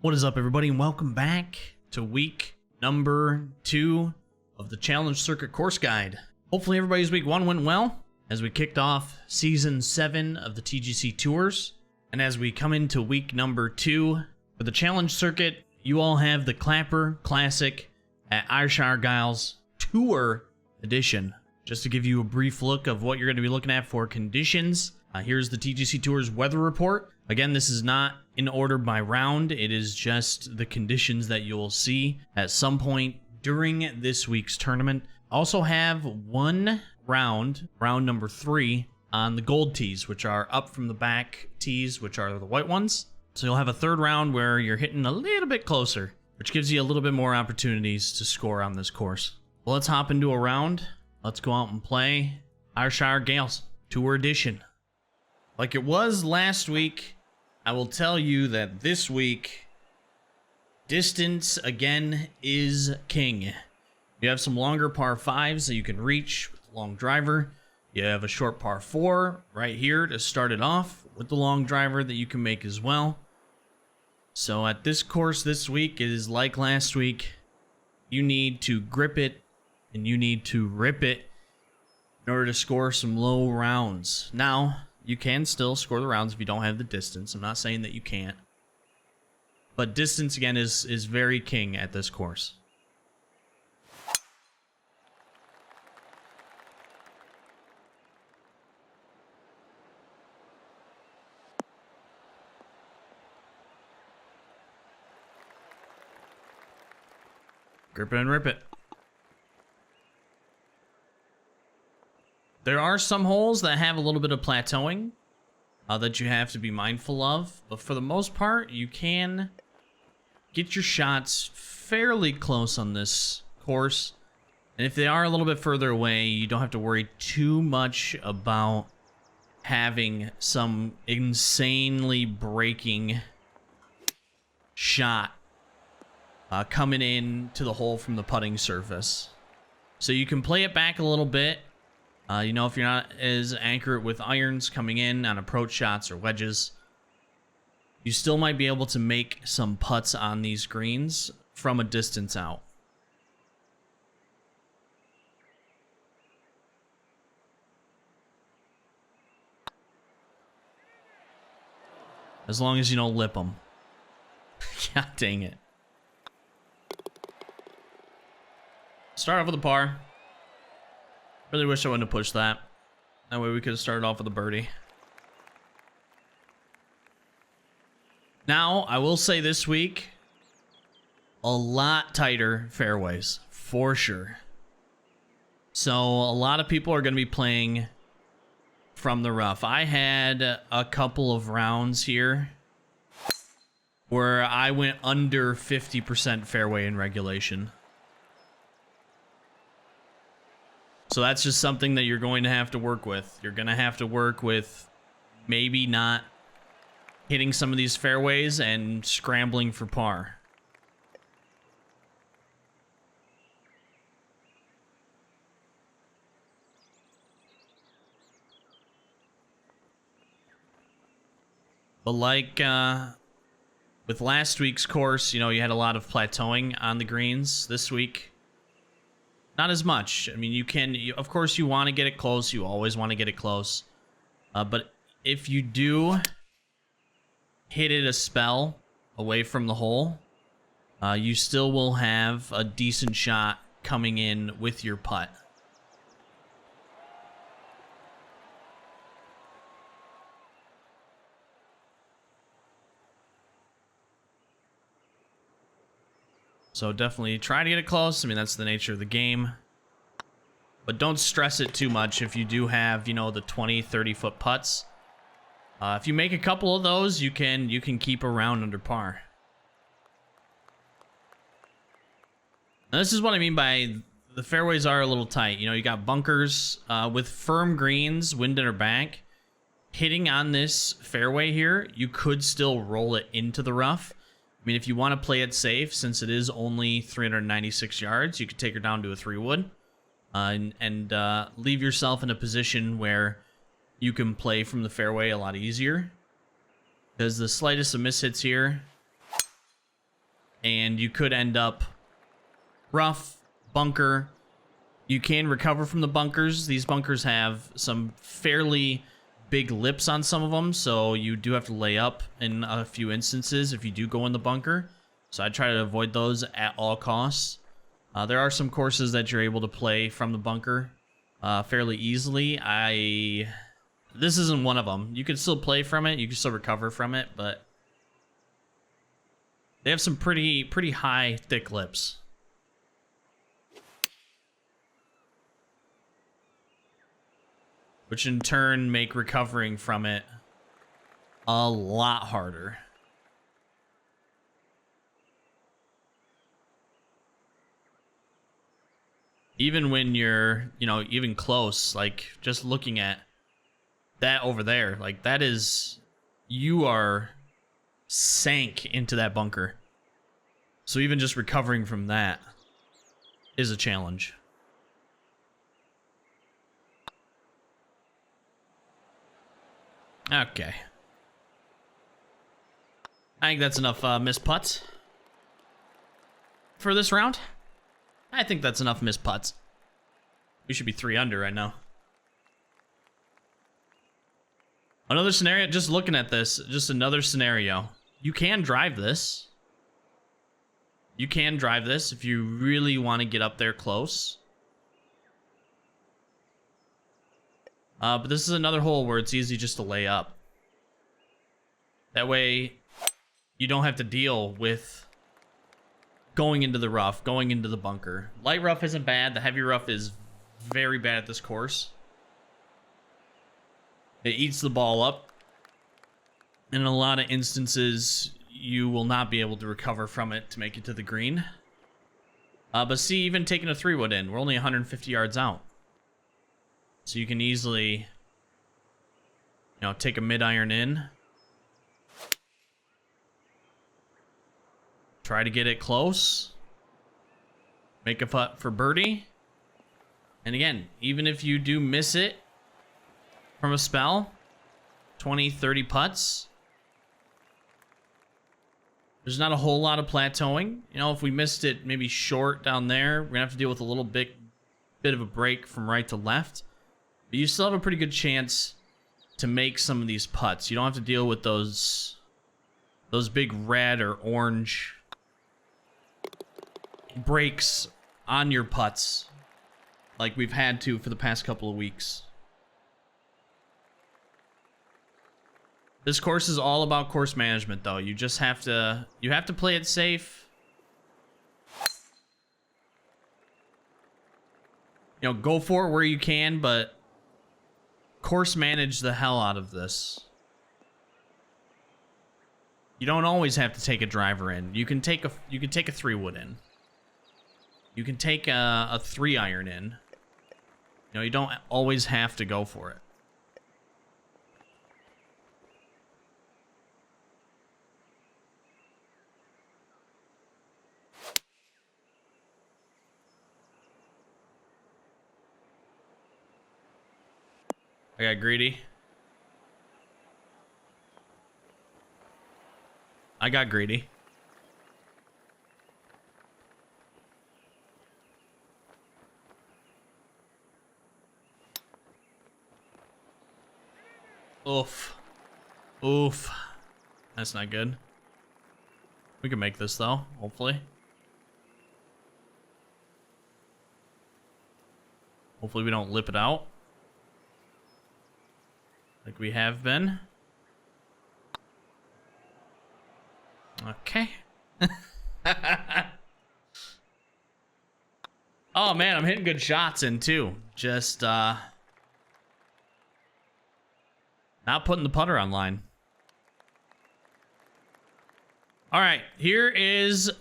What is up, everybody, and welcome back to week number 2 of the Challenge Circuit Course Guide. Hopefully everybody's week 1 went well as we kicked off season 7 of the TGC Tours. And as we come into week number 2 for the Challenge Circuit, you all have the Clapper Classic at Ayrshire Gailes Tour Edition. Just to give you a brief look of what you're going to be looking at for conditions, here's the TGC Tours weather report. Again, this is not in order by round. It is just the conditions that you'll see at some point during this week's tournament. Also have one round number 3, on the gold tees, which are up from the back tees, which are the white ones. So you'll have a third round where you're hitting a little bit closer, which gives you a little bit more opportunities to score on this course. Well, let's hop into a round. Let's go out and play Ayrshire Gailes Tour Edition. Like it was last week, I will tell you that this week, distance again is king. You have some longer par 5s that you can reach with the long driver. You have a short par 4 right here to start it off with the long driver that you can make as well. So at this course this week, it is like last week. You need to grip it and you need to rip it in order to score some low rounds. Now, you can still score the rounds if you don't have the distance. I'm not saying that you can't. But distance, again, is very king at this course. Grip it and rip it. There are some holes that have a little bit of plateauing that you have to be mindful of, but for the most part, you can get your shots fairly close on this course. And if they are a little bit further away, you don't have to worry too much about having some insanely breaking shot coming in to the hole from the putting surface. So you can play it back a little bit. You know, if you're not as accurate with irons coming in on approach shots or wedges, you still might be able to make some putts on these greens from a distance out. As long as you don't lip them. God dang it. Start off with a par. Really wish I wouldn't have pushed that. That way we could have started off with a birdie. Now, I will say this week, a lot tighter fairways, for sure. So, a lot of people are going to be playing from the rough. I had a couple of rounds here where I went under 50% fairway in regulation. So that's just something that you're going to have to work with. You're going to have to work with maybe not hitting some of these fairways and scrambling for par. But like with last week's course, you know, you had a lot of plateauing on the greens. This week, not as much. I mean, of course, you want to get it close. You always want to get it close. But if you do hit it a spell away from the hole, you still will have a decent shot coming in with your putt. So definitely try to get it close. I mean, that's the nature of the game. But don't stress it too much if you do have, you know, the 20, 30-foot putts. If you make a couple of those, you can keep a round under par. Now, this is what I mean by the fairways are a little tight. You know, you got bunkers with firm greens, wind in or bank. Hitting on this fairway here, you could still roll it into the rough. I mean, if you want to play it safe, since it is only 396 yards, you could take her down to a 3-wood and leave yourself in a position where you can play from the fairway a lot easier. Because the slightest of mishits here, and you could end up rough, bunker. You can recover from the bunkers. These bunkers have some fairly big lips on some of them, so you do have to lay up in a few instances if you do go in the bunker. So I try to avoid those at all costs. There are some courses that you're able to play from the bunker fairly easily. This isn't one of them. You can still play from it. You can still recover from it, but they have some pretty high, thick lips. Which in turn make recovering from it a lot harder. Even when you're, you know, even close, like just looking at that over there, like that is, you are sank into that bunker. So even just recovering from that is a challenge. Okay. I think that's enough missed putts for this round. I think that's enough missed putts. We should be 3 under right now. Another scenario, just looking at this, just another scenario. You can drive this. You can drive this if you really want to get up there close. But this is another hole where it's easy just to lay up. That way, you don't have to deal with going into the rough, going into the bunker. Light rough isn't bad. The heavy rough is very bad at this course. It eats the ball up. And in a lot of instances, you will not be able to recover from it to make it to the green. But see, even taking a 3-wood in, we're only 150 yards out. So you can easily, you know, take a mid-iron in. Try to get it close. Make a putt for birdie. And again, even if you do miss it from a spell, 20, 30 putts, there's not a whole lot of plateauing. You know, if we missed it maybe short down there, we're going to have to deal with a little bit of a break from right to left. But you still have a pretty good chance to make some of these putts. You don't have to deal with those big red or orange breaks on your putts like we've had to for the past couple of weeks. This course is all about course management, though. You just have to play it safe. You know, go for it where you can, but course manage the hell out of this. You don't always have to take a driver in. You can take a 3-wood in. You can take a 3-iron in. You know, you don't always have to go for it. I got greedy. I got greedy. Oof. Oof. That's not good. We can make this, though, hopefully. Hopefully we don't lip it out like we have been. Okay. Oh man, I'm hitting good shots in too. Just not putting the putter on line. All right, here is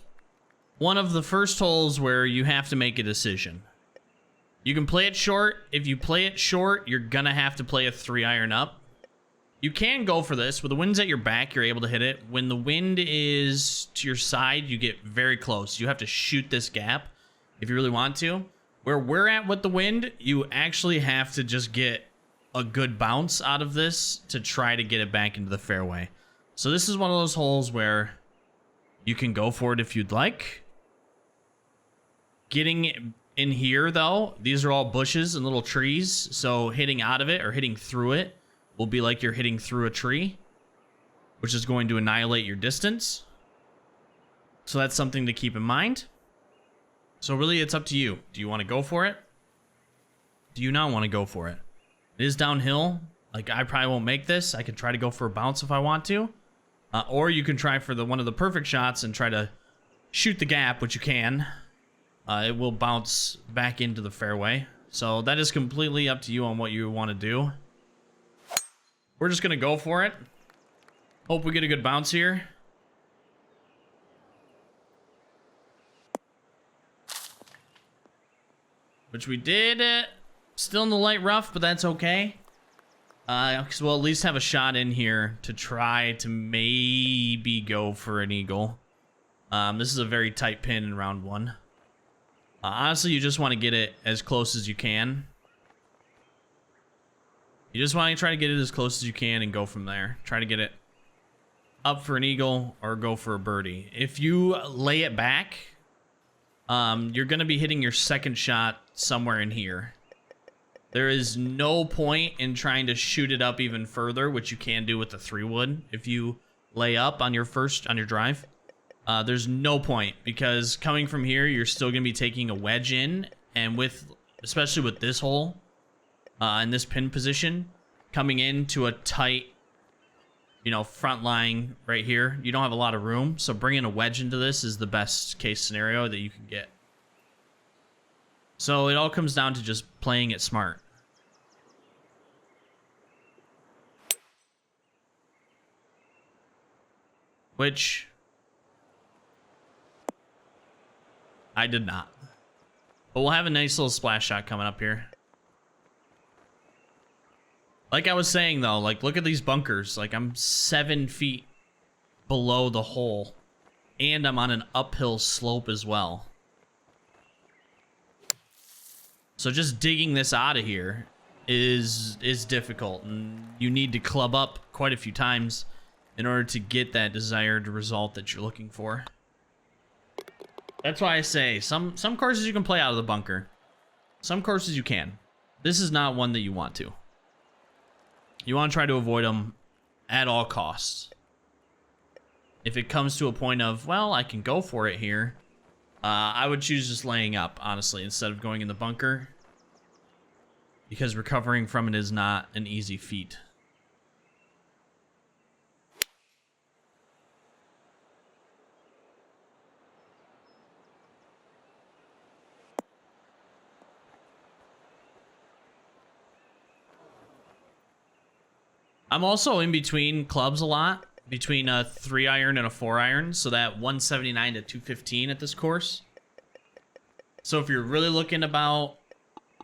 one of the first holes where you have to make a decision. You can play it short. If you play it short, you're gonna have to play a 3-iron up. You can go for this. With the wind's at your back, you're able to hit it. When the wind is to your side, you get very close. You have to shoot this gap if you really want to. Where we're at with the wind, you actually have to just get a good bounce out of this to try to get it back into the fairway. So this is one of those holes where you can go for it if you'd like. Getting in here, though, these are all bushes and little trees, so hitting out of it or hitting through it will be like you're hitting through a tree, which is going to annihilate your distance. So that's something to keep in mind. So really, it's up to you. Do you want to go for it? Do you not want to go for it? It is downhill. Like, I probably won't make this. I could try to go for a bounce if I want to. Or you can try for one of the perfect shots and try to shoot the gap, which you can. It will bounce back into the fairway. So that is completely up to you on what you want to do. We're just going to go for it. Hope we get a good bounce here. Which we did. Still in the light rough, but that's okay. Because we'll at least have a shot in here to try to maybe go for an eagle. This is a very tight pin in round one. Honestly, you just want to get it as close as you can. You just want to try to get it as close as you can and go from there. Try to get it up for an eagle or go for a birdie. If you lay it back, you're going to be hitting your second shot somewhere in here. There is no point in trying to shoot it up even further, which you can do with the 3-wood. If you lay up on your drive, there's no point, because coming from here, you're still going to be taking a wedge in, and especially with this hole, in this pin position, coming into a tight, front line right here, you don't have a lot of room, so bringing a wedge into this is the best case scenario that you can get. So it all comes down to just playing it smart. Which I did not. But we'll have a nice little splash shot coming up here. Like I was saying, though, like, look at these bunkers. Like, I'm 7 feet below the hole, and I'm on an uphill slope as well. So just digging this out of here is difficult, and you need to club up quite a few times in order to get that desired result that you're looking for. That's why I say some courses you can play out of the bunker. Some courses you can. This is not one that you want to. You want to try to avoid them at all costs. If it comes to a point of, well, I can go for it here, I would choose just laying up, honestly, instead of going in the bunker, because recovering from it is not an easy feat. I'm also in between clubs a lot, between a 3-iron and a 4-iron, so that 179 to 215 at this course. So if you're really looking about,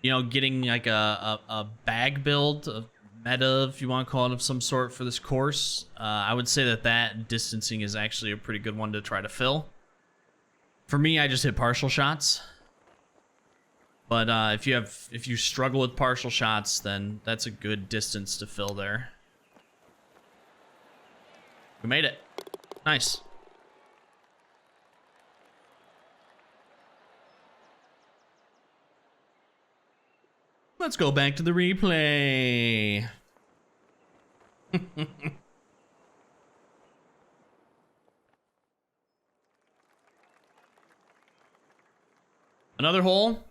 getting like a bag build, a meta, if you want to call it, of some sort for this course, I would say that distancing is actually a pretty good one to try to fill. For me, I just hit partial shots. But if you struggle with partial shots, then that's a good distance to fill there. We made it. Nice. Let's go back to the replay. Another hole.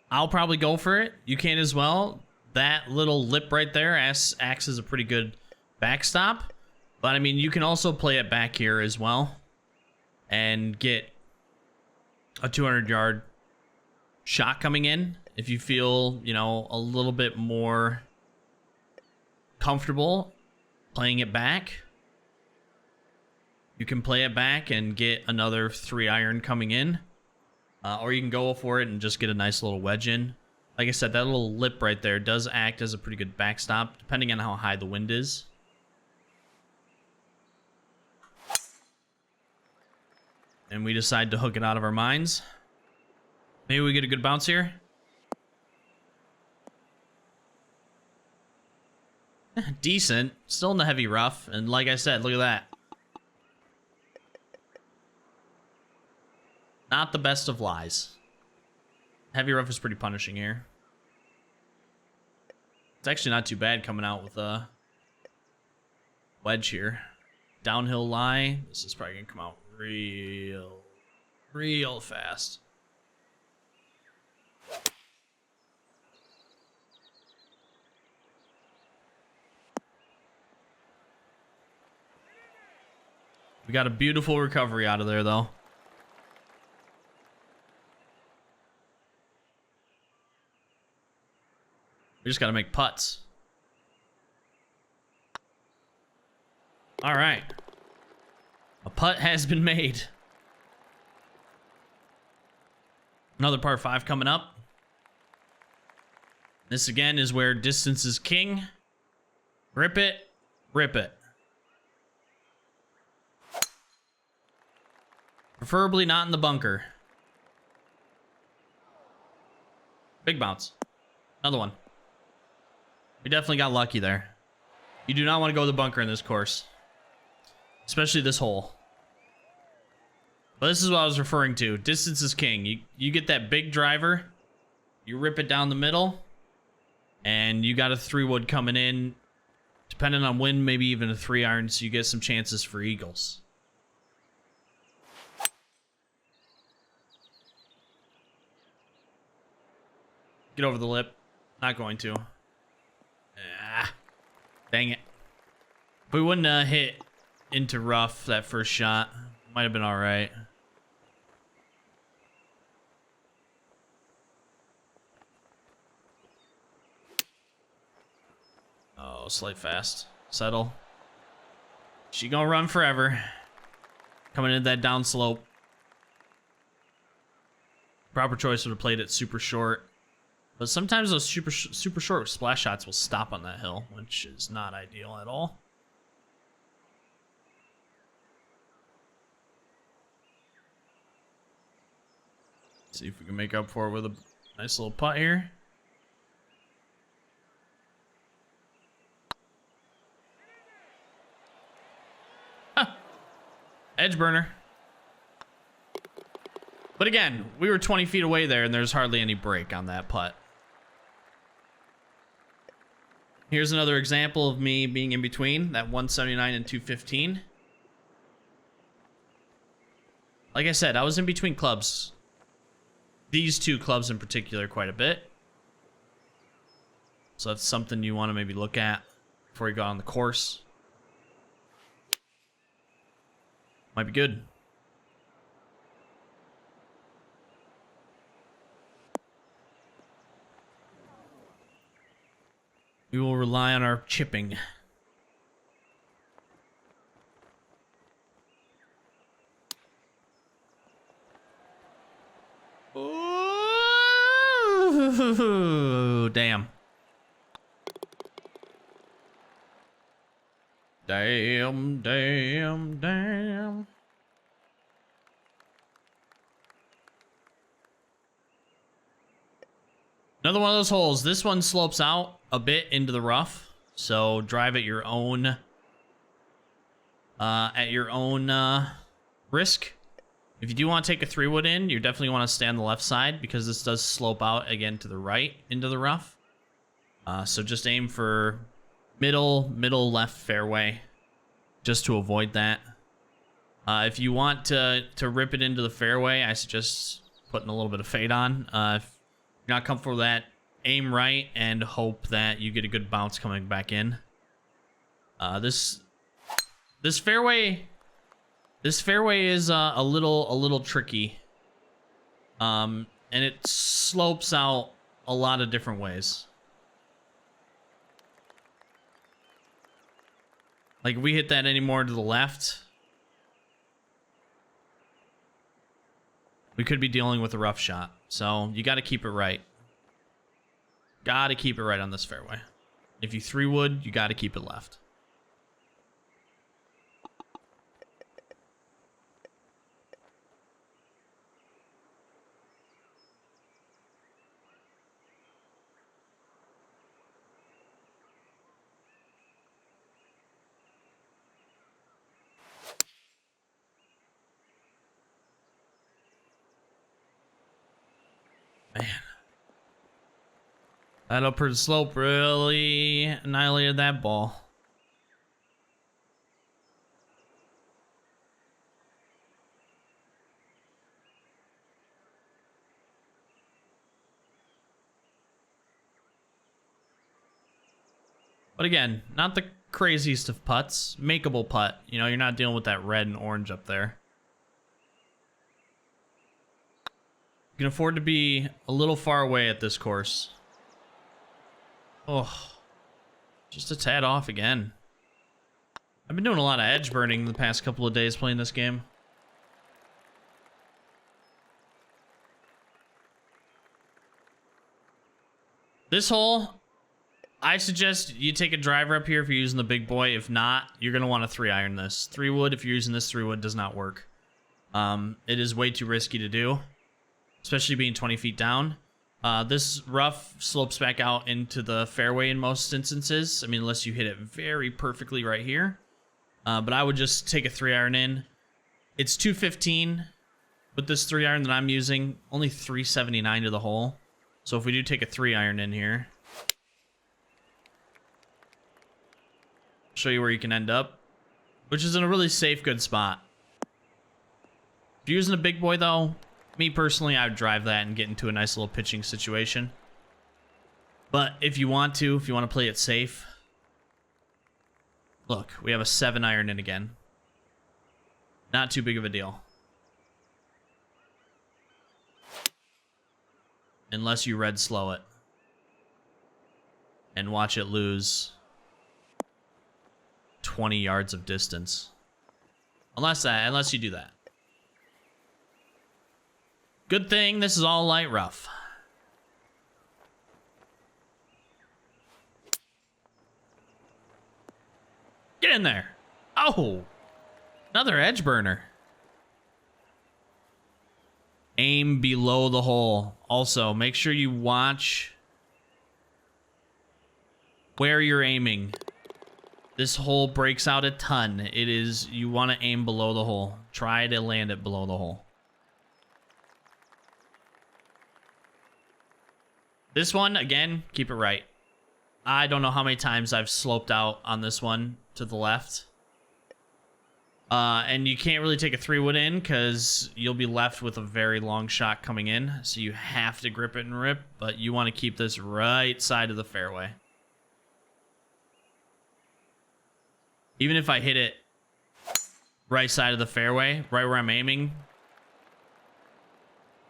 I'll probably go for it. You can as well. That little lip right there acts as a pretty good backstop, but I mean, you can also play it back here as well and get a 200-yard shot coming in if you feel, a little bit more comfortable playing it back. You can play it back and get another 3-iron coming in, or you can go for it and just get a nice little wedge in. Like I said, that little lip right there does act as a pretty good backstop, depending on how high the wind is. And we decide to hook it out of our minds. Maybe we get a good bounce here. Decent. Still in the heavy rough. And like I said, look at that. Not the best of lies. Heavy rough is pretty punishing here. It's actually not too bad coming out with a wedge here. Downhill lie. This is probably going to come out real fast. We got a beautiful recovery out of there, though. We just got to make putts. All right. A putt has been made. Another par 5 coming up. This again is where distance is king. Rip it, rip it. Preferably not in the bunker. Big bounce. Another one. We definitely got lucky there. You do not want to go to the bunker in this course. Especially this hole. But this is what I was referring to. Distance is king. You get that big driver. You rip it down the middle. And you got a 3-wood coming in. Depending on wind, maybe even a 3-iron. So you get some chances for eagles. Get over the lip. Not going to. Ah, dang it. If we wouldn't hit into rough that first shot, might have been all right. Oh, slight fast. Settle. She gonna run forever. Coming into that down slope. Proper choice would have played it super short. But sometimes those super short splash shots will stop on that hill, which is not ideal at all. See if we can make up for it with a nice little putt here. Huh. Edge burner. But again, we were 20 feet away there, and there's hardly any break on that putt. Here's another example of me being in between that 179 and 215. Like I said, I was in between clubs. These two clubs in particular quite a bit. So that's something you want to maybe look at before you go on the course. Might be good. We will rely on our chipping. Ooh, damn. Damn. Another one of those holes. This one slopes out a bit into the rough, so drive at your own risk. If you do want to take a 3-wood in, you definitely want to stay on the left side because this does slope out again to the right into the rough. So just aim for middle left fairway, just to avoid that. If you want to rip it into the fairway, I suggest putting a little bit of fade on. If you're not comfortable with that, aim right and hope that you get a good bounce coming back in. This fairway is a little tricky, and it slopes out a lot of different ways. Like if we hit that any more to the left, we could be dealing with a rough shot. So you got to keep it right. Got to keep it right on this fairway. If you 3-wood, you got to keep it left. Man. That upward slope really annihilated that ball. But again, not the craziest of putts. Makeable putt. You know, you're not dealing with that red and orange up there. You can afford to be a little far away at this course. Oh, just a tad off again. I've been doing a lot of edge burning the past couple of days playing this game. This hole, I suggest you take a driver up here if you're using the big boy. If not, you're going to want to 3-iron this. 3-wood, if you're using this 3-wood, does not work. It is way too risky to do, especially being 20 feet down. This rough slopes back out into the fairway in most instances. I mean, unless you hit it very perfectly right here. But I would just take a 3-iron in. It's 215 with this 3-iron that I'm using. Only 379 to the hole. So if we do take a 3-iron in here, show you where you can end up, which is in a really safe, good spot. If you're using a big boy, though, me personally, I would drive that and get into a nice little pitching situation. But if you want to play it safe, look, we have a 7-iron in again. Not too big of a deal. Unless you red slow it and watch it lose 20 yards of distance. Unless you do that. Good thing this is all light rough. Get in there. Oh, another edge burner. Aim below the hole. Also, make sure you watch where you're aiming. This hole breaks out a ton. You want to aim below the hole. Try to land it below the hole. This one, again, keep it right. I don't know how many times I've sloped out on this one to the left. And you can't really take a 3-wood in because you'll be left with a very long shot coming in. So you have to grip it and rip, but you want to keep this right side of the fairway. Even if I hit it right side of the fairway, right where I'm aiming.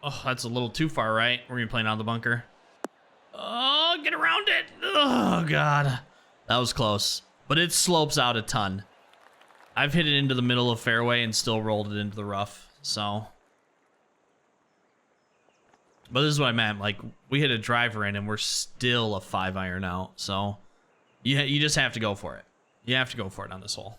Oh, that's a little too far right. We're going to be playing out of the bunker. Oh, get around it. Oh, God. That was close. But it slopes out a ton. I've hit it into the middle of fairway and still rolled it into the rough, so. But this is what I meant. Like, we hit a driver in and we're still a 5-iron out, so. You just have to go for it. You have to go for it on this hole.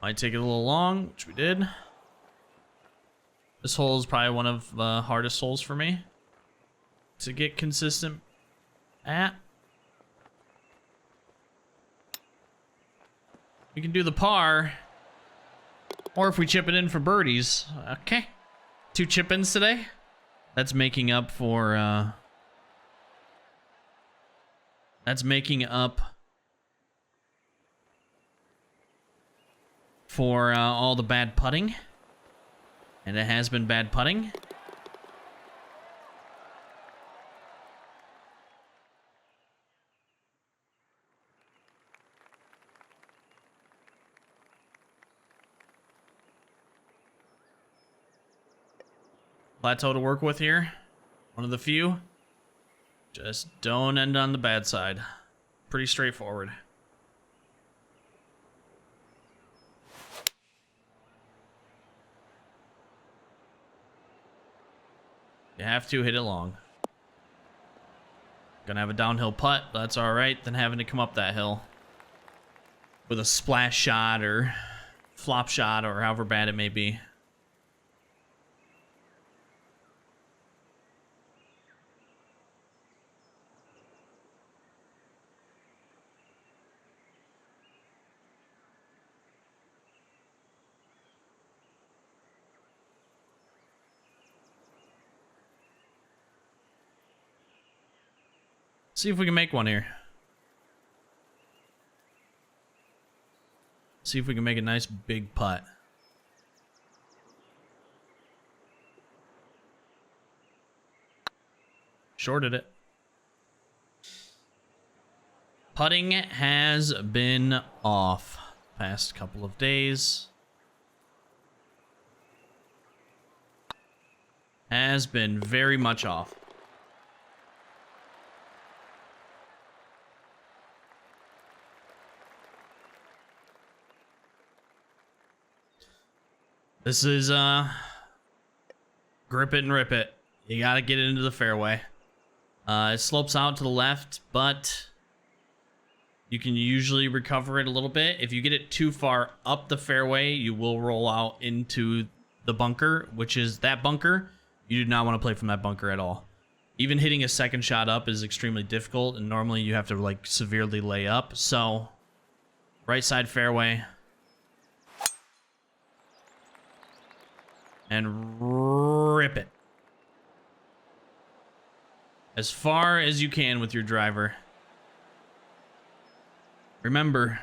Might take it a little long, which we did. This hole is probably one of the hardest holes for me to get consistent at. We can do the par, or if we chip it in for birdies. Okay, 2 chip-ins today. That's making up for all the bad putting. And it has been bad putting. Plateau to work with here. One of the few. Just don't end on the bad side. Pretty straightforward. You have to hit it long. Gonna have a downhill putt, but that's alright than having to come up that hill with a splash shot or flop shot or however bad it may be. See if we can make one here. See if we can make a nice big putt. Shorted it. Putting has been off past couple of days. Has been very much off. This is grip it and rip it. You gotta get it into the fairway. It slopes out to the left, but you can usually recover it a little bit. If you get it too far up the fairway, you will roll out into the bunker, which is that bunker. You do not want to play from that bunker at all. Even hitting a second shot up is extremely difficult, and normally you have to like severely lay up. So, right side fairway. And rip it. As far as you can with your driver. Remember,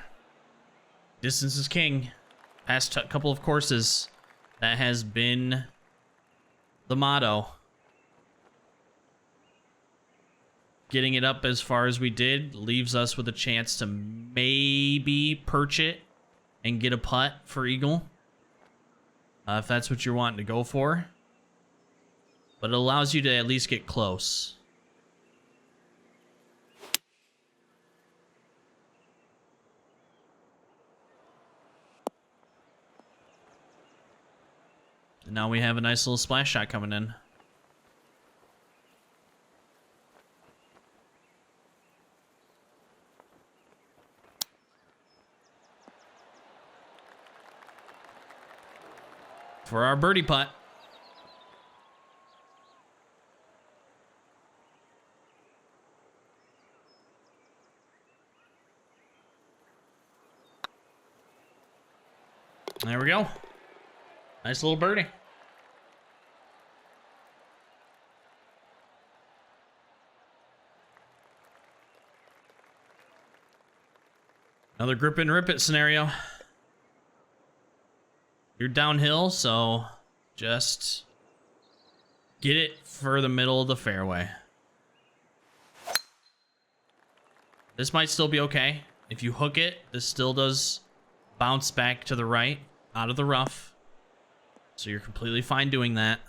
distance is king. Past couple of courses, that has been the motto. Getting it up as far as we did leaves us with a chance to maybe perch it and get a putt for eagle. If that's what you're wanting to go for. But it allows you to at least get close. And now we have a nice little splash shot coming in. For our birdie putt. There we go. Nice little birdie. Another grip and rip it scenario. You're downhill, so just get it for the middle of the fairway. This might still be okay. If you hook it, this still does bounce back to the right, out of the rough. So you're completely fine doing that.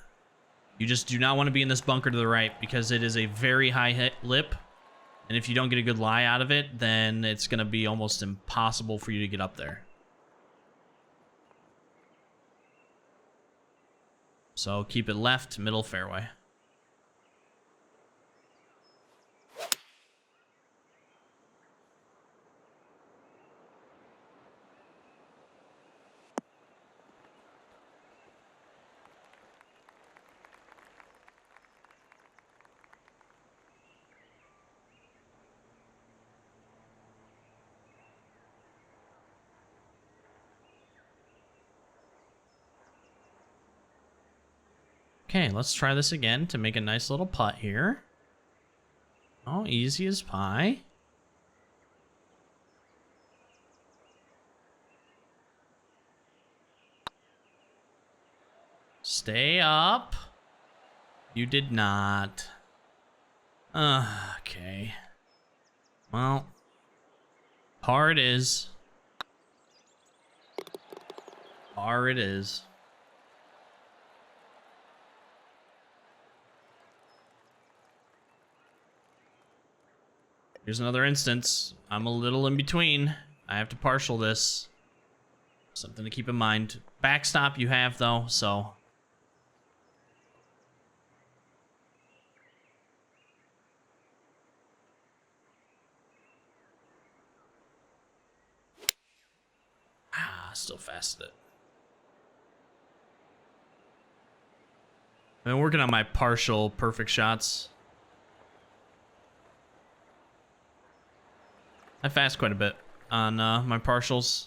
You just do not want to be in this bunker to the right because it is a very high hit lip. And if you don't get a good lie out of it, then it's going to be almost impossible for you to get up there. So keep it left, middle fairway. Okay, let's try this again to make a nice little putt here. Oh, easy as pie. Stay up. You did not. Okay. Well, par it is. Par it is. Here's another instance. I'm a little in between. I have to partial this. Something to keep in mind. Backstop you have, though, so... still fasted it. I've been working on my partial perfect shots. I fast quite a bit on my partials.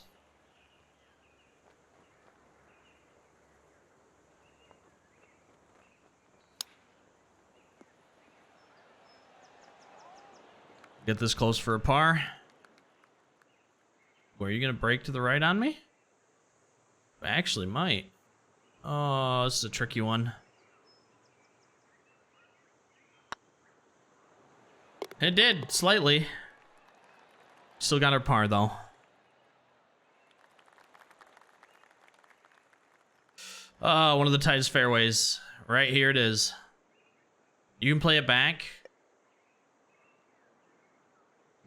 Get this close for a par. Were you gonna break to the right on me? I actually might. Oh, this is a tricky one. It did, slightly. Still got our par, though. Oh, one of the tightest fairways. Right here it is. You can play it back.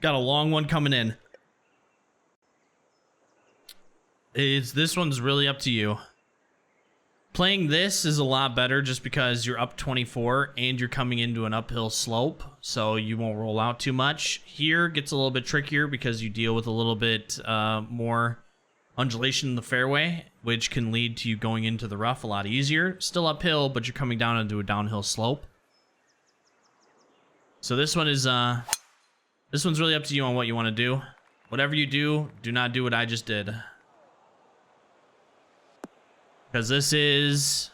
Got a long one coming in. This one's really up to you. Playing this is a lot better just because you're up 24 and you're coming into an uphill slope, so you won't roll out too much. Here gets a little bit trickier because you deal with a little bit more undulation in the fairway, which can lead to you going into the rough a lot easier. Still uphill, but you're coming down into a downhill slope. So this one is this one's really up to you on what you want to do. Whatever you do, do not do what I just did. Because this is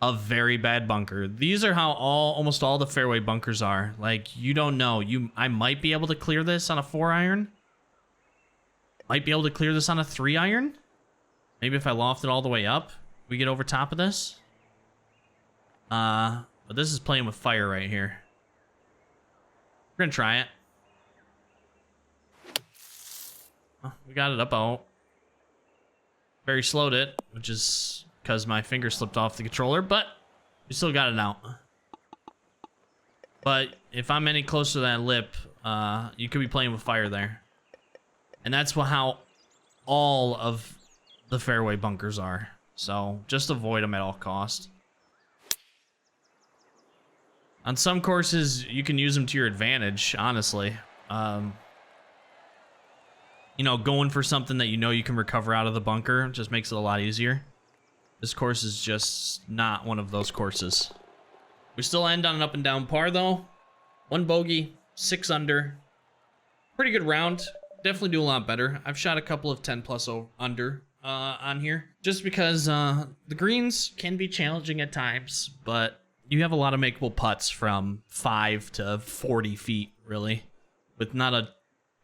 a very bad bunker. These are how almost all the fairway bunkers are. Like, you don't know. I might be able to clear this on a 4-iron. Might be able to clear this on a 3-iron. Maybe if I loft it all the way up, we get over top of this. But this is playing with fire right here. We're gonna try it. Oh, we got it up out. Very slowed it, which is because my finger slipped off the controller, but we still got it out. But if I'm any closer to that lip, you could be playing with fire there. And that's how all of the fairway bunkers are. So just avoid them at all costs. On some courses, you can use them to your advantage, honestly. You know, going for something that you know you can recover out of the bunker just makes it a lot easier. This course is just not one of those courses. We still end on an up and down par, though. 1 bogey, 6 under. Pretty good round. Definitely do a lot better. I've shot a couple of 10+ under on here. Just because the greens can be challenging at times, but you have a lot of makeable putts from 5 to 40 feet, really. With not a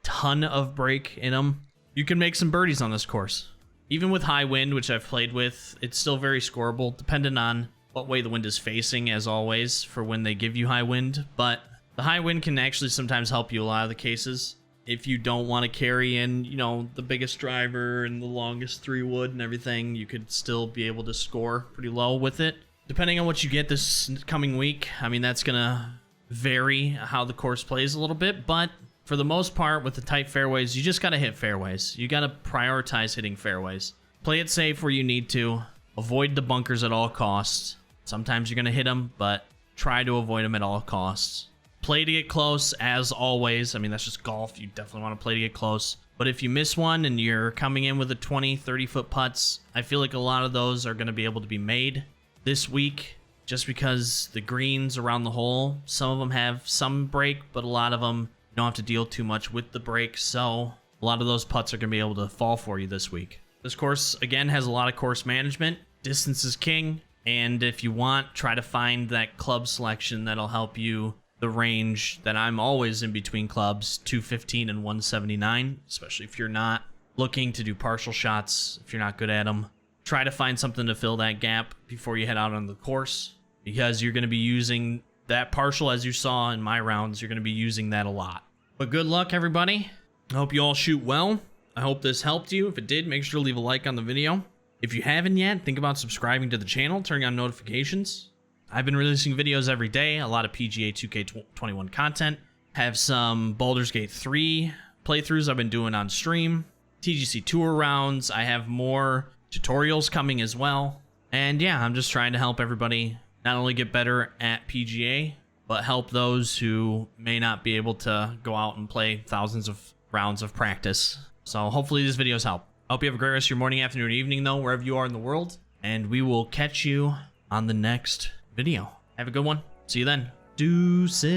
ton of break in them. You can make some birdies on this course. Even with high wind, which I've played with, it's still very scoreable, depending on what way the wind is facing, as always, for when they give you high wind. But the high wind can actually sometimes help you a lot of the cases. If you don't want to carry in, you know, the biggest driver and the longest 3-wood and everything, you could still be able to score pretty low with it. Depending on what you get this coming week, I mean, that's going to vary how the course plays a little bit, but for the most part, with the tight fairways, you just got to hit fairways. You got to prioritize hitting fairways. Play it safe where you need to. Avoid the bunkers at all costs. Sometimes you're going to hit them, but try to avoid them at all costs. Play to get close, as always. I mean, that's just golf. You definitely want to play to get close. But if you miss one and you're coming in with a 20, 30-foot putts, I feel like a lot of those are going to be able to be made this week, just because the greens around the hole, some of them have some break, but a lot of them don't have to deal too much with the break, so a lot of those putts are going to be able to fall for you this week. This course, again, has a lot of course management. Distance is king, and if you want, try to find that club selection that'll help you the range that I'm always in between clubs, 215 and 179, especially if you're not looking to do partial shots, if you're not good at them. Try to find something to fill that gap before you head out on the course, because you're going to be using that partial, as you saw in my rounds, you're going to be using that a lot. But good luck, everybody. I hope you all shoot well. I hope this helped you. If it did, make sure to leave a like on the video. If you haven't yet, think about subscribing to the channel, turning on notifications. I've been releasing videos every day, a lot of PGA 2K21 content. Have some Baldur's Gate 3 playthroughs I've been doing on stream. TGC Tour rounds. I have more tutorials coming as well. And yeah, I'm just trying to help everybody not only get better at PGA, but help those who may not be able to go out and play thousands of rounds of practice. So hopefully these videos help. I hope you have a great rest of your morning, afternoon, evening, though, wherever you are in the world. And we will catch you on the next video. Have a good one. See you then. Deuces.